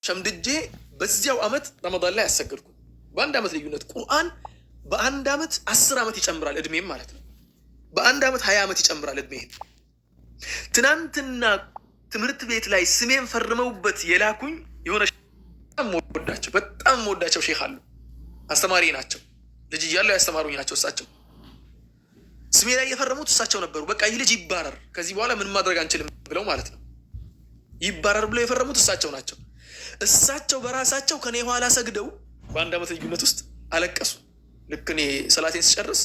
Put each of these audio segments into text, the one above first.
ሸምድጄ በዚያው አመት ረመዳን ላይ ያሰገድኩ። በአንድ አመት ልዩነት ቁርአን በአንድ አመት 10 አመት ይጨምራል እድሜም ማለት ነው። በአንድ አመት 20 አመት ይጨምራል እድሜም። ትናንትና ትምህርት ቤት ላይ ስሜን ፈርመውበት የላኩኝ የሆነ በጣም ወዳቸው ሼክ አሉ። አስተማሪ ናቸው። ልጅ እያለሁ ያስተማሩኝ ናቸው። እሳቸው ስሜ ላይ የፈረሙት እሳቸው ነበሩ። በቃ ይህ ልጅ ይባረር፣ ከዚህ በኋላ ምን ማድረግ አንችልም ብለው ማለት ነው። ይባረር ብለው የፈረሙት እሳቸው ናቸው። እሳቸው በራሳቸው ከኔ ኋላ ሰግደው በአንድ አመት ልዩነት ውስጥ አለቀሱ። ልክ እኔ ሰላቴን ስጨርስ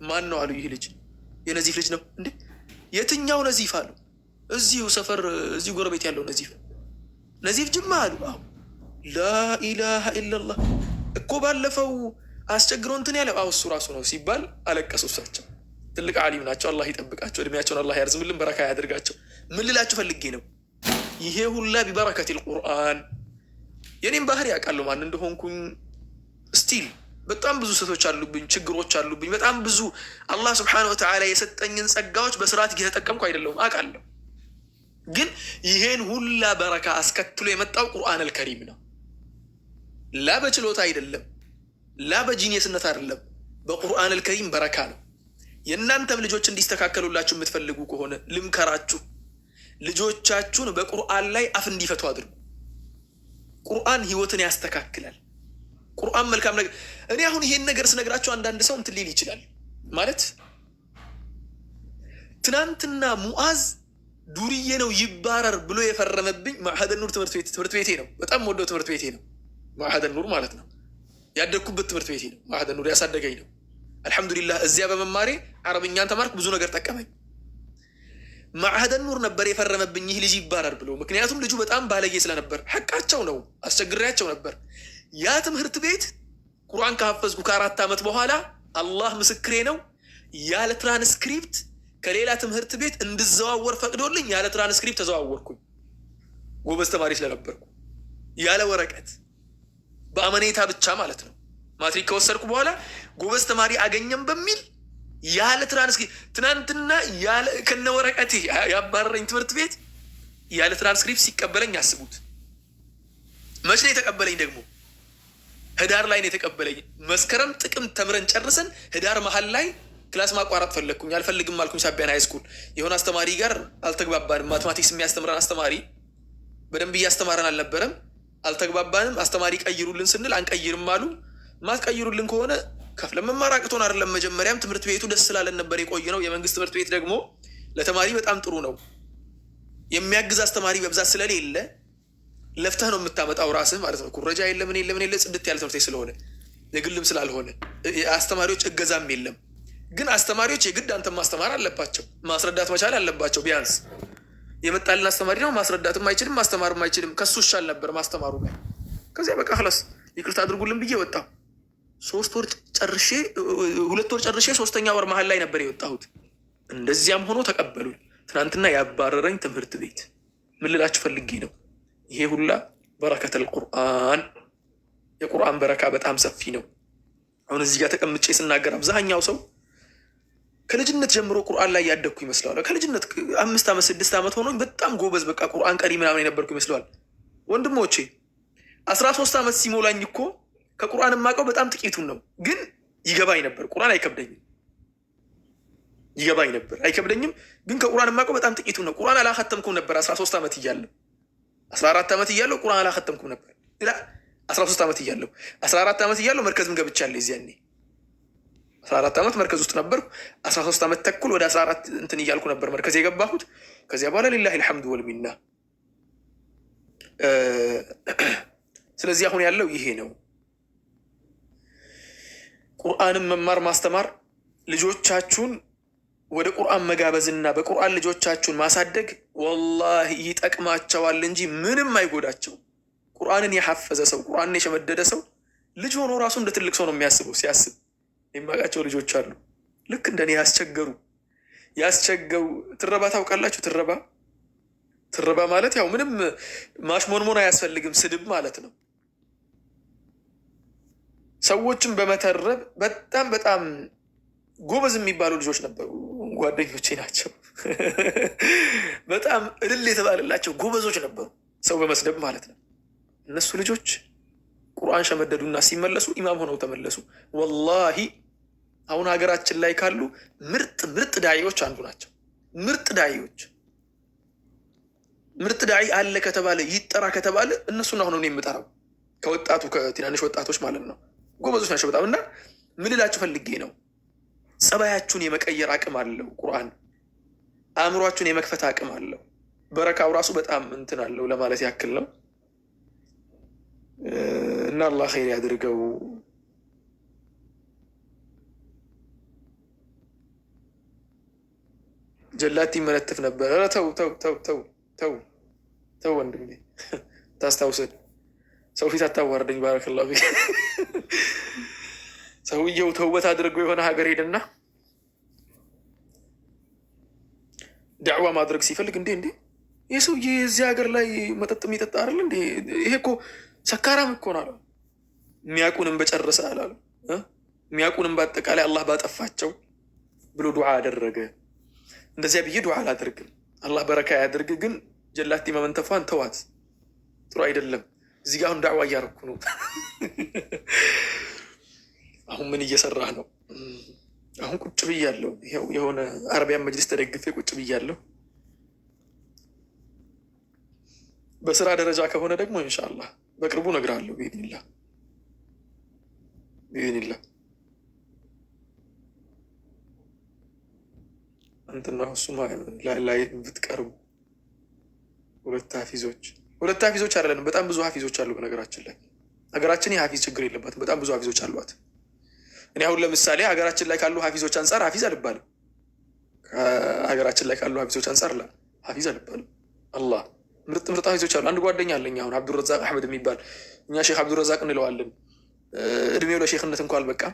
ማን ነው አሉ። ይህ ልጅ የነዚፍ ልጅ ነው እንዴ? የትኛው ነዚፍ አሉ። እዚሁ ሰፈር እዚሁ ጎረቤት ያለው ነዚፍ። ነዚፍ ጅማ አሉ። አዎ ላኢላሃ ኢላላህ እኮ ባለፈው አስቸግሮ እንትን ያለ እሱ ራሱ ነው ሲባል አለቀሱ። እሳቸው ትልቅ ዓሊም ናቸው። አላህ ይጠብቃቸው፣ እድሜያቸውን አላህ ያርዝምልን፣ በረካ ያደርጋቸው። ምን ልላችሁ ፈልጌ ነው፣ ይሄ ሁላ ቢበረከቲል ቁርአን። የኔም ባህሪ ያውቃለሁ ማን እንደሆንኩኝ። ስቲል በጣም ብዙ ስህተቶች አሉብኝ፣ ችግሮች አሉብኝ። በጣም ብዙ አላህ ስብሐነሁ ወተዓላ የሰጠኝን ጸጋዎች በስርዓት እየተጠቀምኩ አይደለሁም አውቃለሁ። ግን ይሄን ሁላ በረካ አስከትሎ የመጣው ቁርአን አልከሪም ነው። ላ በችሎታ አይደለም፣ ላ በጂኒየስነት አይደለም፣ በቁርአን አልከሪም በረካ ነው። የእናንተም ልጆች እንዲስተካከሉላችሁ የምትፈልጉ ከሆነ ልምከራችሁ፣ ልጆቻችሁን በቁርአን ላይ አፍ እንዲፈቱ አድርጉ። ቁርአን ህይወትን ያስተካክላል። ቁርአን መልካም ነገር። እኔ አሁን ይሄን ነገር ስነግራችሁ አንዳንድ ሰው እንትን ሊል ይችላል ማለት ትናንትና ሙዓዝ ዱርዬ ነው ይባረር ብሎ የፈረመብኝ ማዕሀደ ኑር ትምህርት ቤቴ ነው። በጣም ወደው ትምህርት ቤቴ ነው ማዕሀደ ኑር ማለት ነው። ያደግኩበት ትምህርት ቤቴ ነው። ማዕሀደ ኑር ያሳደገኝ ነው። አልሐምዱሊላህ እዚያ በመማሬ አረብኛን ተማርኩ፣ ብዙ ነገር ጠቀመኝ። ማዕሀደ ኑር ነበር የፈረመብኝ ይህ ልጅ ይባረር ብሎ። ምክንያቱም ልጁ በጣም ባለጌ ስለነበር ሐቃቸው ነው፣ አስቸግሬያቸው ነበር። ያ ትምህርት ቤት ቁርአን ካፈዝኩ ከ4 ዓመት በኋላ አላህ ምስክሬ ነው ያለ ትራንስክሪፕት ከሌላ ትምህርት ቤት እንድዘዋወር ፈቅዶልኝ ያለ ትራንስክሪፕት ተዘዋወርኩኝ። ጎበዝ ተማሪ ስለነበርኩ ያለ ወረቀት በአመኔታ ብቻ ማለት ነው። ማትሪክ ከወሰድኩ በኋላ ጎበዝ ተማሪ አገኘም በሚል ያለ ትራንስክሪፕት ትናንትና ያለ ከነ ወረቀቴ ያባረረኝ ትምህርት ቤት ያለ ትራንስክሪፕት ሲቀበለኝ አስቡት። መቼ ነው የተቀበለኝ? ደግሞ ህዳር ላይ ነው የተቀበለኝ። መስከረም ጥቅምት ተምረን ጨርሰን ህዳር መሀል ላይ ክላስ ማቋረጥ ፈለግኩኝ። አልፈልግም አልኩኝ። ሳቢያን ሃይስኩል የሆነ አስተማሪ ጋር አልተግባባንም። ማትማቲክስ የሚያስተምረን አስተማሪ በደንብ እያስተማረን አልነበረም። አልተግባባንም። አስተማሪ ቀይሩልን ስንል አንቀይርም አሉ። ማትቀይሩልን ከሆነ ከፍለን መማር አቅቶን አይደለም። መጀመሪያም ትምህርት ቤቱ ደስ ስላለን ነበር የቆየ ነው። የመንግስት ትምህርት ቤት ደግሞ ለተማሪ በጣም ጥሩ ነው። የሚያግዝ አስተማሪ በብዛት ስለሌለ ለፍተህ ነው የምታመጣው ራስህ ማለት ነው። ኩረጃ የለም ምን የለም ጽድት ያለ ትምህርት ቤት ስለሆነ የግልም ስላልሆነ አስተማሪዎች እገዛም የለም። ግን አስተማሪዎች የግድ አንተ ማስተማር አለባቸው፣ ማስረዳት መቻል አለባቸው። ቢያንስ የመጣልን አስተማሪ ነው ማስረዳትም አይችልም ማስተማርም አይችልም። ከሱ ይሻል ነበር ማስተማሩ ጋር። ከዚያ በቃ ክላስ ይቅርታ አድርጉልን ብዬ ወጣሁ። 2 ወር ጨርሼ 3ኛ ወር መሀል ላይ ነበር የወጣሁት። እንደዚያም ሆኖ ተቀበሉኝ። ትናንትና ያባረረኝ ትምህርት ቤት ምን ልላችሁ ፈልጌ ነው፣ ይሄ ሁላ በረከተል ቁርአን፣ የቁርአን በረካ በጣም ሰፊ ነው። አሁን እዚህ ጋር ተቀምጬ ስናገር አብዛኛው ሰው ከልጅነት ጀምሮ ቁርአን ላይ ያደግኩ ይመስለዋል። ከልጅነት 5 ዓመት 6 ዓመት ሆኖኝ በጣም ጎበዝ በቃ ቁርአን ቀሪ ምናምን የነበርኩ ይመስለዋል። ወንድሞቼ 13 ዓመት ሲሞላኝ እኮ ከቁርአን የማውቀው በጣም ጥቂቱን ነው። ግን ይገባኝ ነበር። ቁርአን አይከብደኝም፣ ይገባኝ ነበር፣ አይከብደኝም። ግን ከቁርአን የማውቀው በጣም ጥቂቱን ነው። ቁርአን አላኸተምኩም ነበር 13 ዓመት እያለሁ። 14 ዓመት እያለሁ ቁርአን አላኸተምኩም ነበር። 13 ዓመት እያለሁ 14 ዓመት እያለሁ መርከዝም ገብቻለሁ። እዚያኔ 14 ዓመት መርከዝ ውስጥ ነበርኩ። 13 ዓመት ተኩል ወደ 14 እንትን እያልኩ ነበር መርከዝ የገባሁት። ከዚያ በኋላ ሊላሂ አልሐምዱ ወልሚና። ስለዚህ አሁን ያለው ይሄ ነው። ቁርአንን መማር ማስተማር፣ ልጆቻችሁን ወደ ቁርአን መጋበዝና በቁርአን ልጆቻችሁን ማሳደግ ወላሂ ይጠቅማቸዋል እንጂ ምንም አይጎዳቸው። ቁርአንን የሐፈዘ ሰው፣ ቁርአንን የሸመደደ ሰው ልጅ ሆኖ ራሱ እንደ ትልቅ ሰው ነው የሚያስበው። ሲያስብ የማውቃቸው ልጆች አሉ ልክ እንደኔ ያስቸገሩ። ትረባ ታውቃላችሁ? ትረባ ማለት ያው ምንም ማሽሞንሞን አያስፈልግም፣ ስድብ ማለት ነው። ሰዎችን በመተረብ በጣም ጎበዝ የሚባሉ ልጆች ነበሩ። ጓደኞቼ ናቸው። በጣም እልል የተባለላቸው ጎበዞች ነበሩ፣ ሰው በመስደብ ማለት ነው። እነሱ ልጆች ቁርአን ሸመደዱና ሲመለሱ ኢማም ሆነው ተመለሱ። ወላሂ አሁን ሀገራችን ላይ ካሉ ምርጥ ምርጥ ዳዒዎች አንዱ ናቸው። ምርጥ ዳዒዎች ምርጥ ዳዒ አለ ከተባለ ይጠራ ከተባለ እነሱን አሁን ነው የምጠራው። ከወጣቱ ከትናንሽ ወጣቶች ማለት ነው። ጎበዞች ናቸው በጣም። እና ምን እላችሁ ፈልጌ ነው፣ ጸባያችሁን የመቀየር አቅም አለው ቁርአን። አእምሯችሁን የመክፈት አቅም አለው። በረካው ራሱ በጣም እንትን አለው ለማለት ያክል ነው። እና አላህ ኸይር ያድርገው። ጀላቲ መነትፍ ነበር። ኧረ ተው ተው ተው ተው ተው ተው ወንድሜ ታስታውሰን። ሰው ፊት አታዋርደኝ። ባረከላሁ ፊክ። ሰውየው ተውበት አድርገው የሆነ ሀገር ሄደና ዳዕዋ ማድረግ ሲፈልግ እንዴ ይህ ሰውዬ እዚህ ሀገር ላይ መጠጥ የሚጠጣ አይደል እንዴ? ይሄ እኮ ሰካራም እኮ ነው አለ። የሚያውቁንም በጨረሰ አላሉ። የሚያውቁንም በአጠቃላይ አላህ ባጠፋቸው ብሎ ዱዓ አደረገ። እንደዚያ ብዬ ዱዓ አላደርግም። አላህ በረካ ያድርግ። ግን ጀላቲ መመንተፏን ተዋት፣ ጥሩ አይደለም። እዚህ ጋር አሁን ዳዕዋ እያደረኩ ነው። አሁን ምን እየሰራህ ነው? አሁን ቁጭ ብያለሁ። ይኸው የሆነ አረቢያን መጅሊስ ተደግፌ ቁጭ ብያለሁ። በስራ ደረጃ ከሆነ ደግሞ ኢንሻአላህ በቅርቡ እነግርሃለሁ። ቢኢዝኒላህ ቢኢዝኒላህ። አንተና እሱማ ላይ ብትቀርቡ ሁለት ሀፊዞች አይደለንም፣ በጣም ብዙ ሀፊዞች አሉ። በነገራችን ላይ ሀገራችን የሀፊዝ ችግር የለባትም። በጣም ብዙ ሀፊዞች አሏት። እኔ አሁን ለምሳሌ ሀገራችን ላይ ካሉ ሀፊዞች አንጻር ሀፊዝ አልባልም። ሀገራችን ላይ ካሉ ሀፊዞች አንጻር ሀፊዝ አልባልም። አላህ ምርጥ ምርጥ ሀፊዞች አሉ። አንድ ጓደኛ አለኝ አሁን አብዱረዛቅ አሕመድ የሚባል፣ እኛ ሼክ አብዱረዛቅ እንለዋለን። እድሜው ለሼክነት እንኳ አልበቃም።